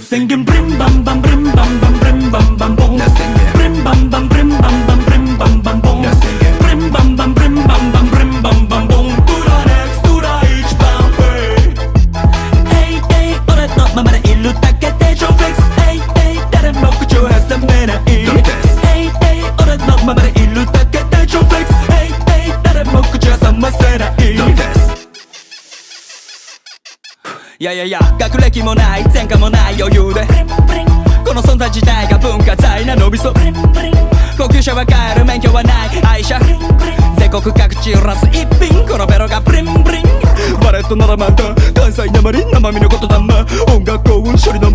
생긴 brim bam bam brim bam bam brim bam bam boom brim bam bam brim bam bam brim bam bam boom brim bam bam brim bam bam brim bam bam boom 뚜라 next 뚜라 each bam hey hey俺のままでいるだけで超フレックス hey hey 誰も口を挟めない hey hey 俺のままでいるだけで超フレックス hey hey 誰も口を挟ませないいやいやいや学歴もない前科もない余裕でこの存在自体が文化財なのびそ高級車は買える免許はない愛車全国各地揺らす一品このベロがブリンブリンバレットならまた関西なまり生身のことだま音楽幸運処理の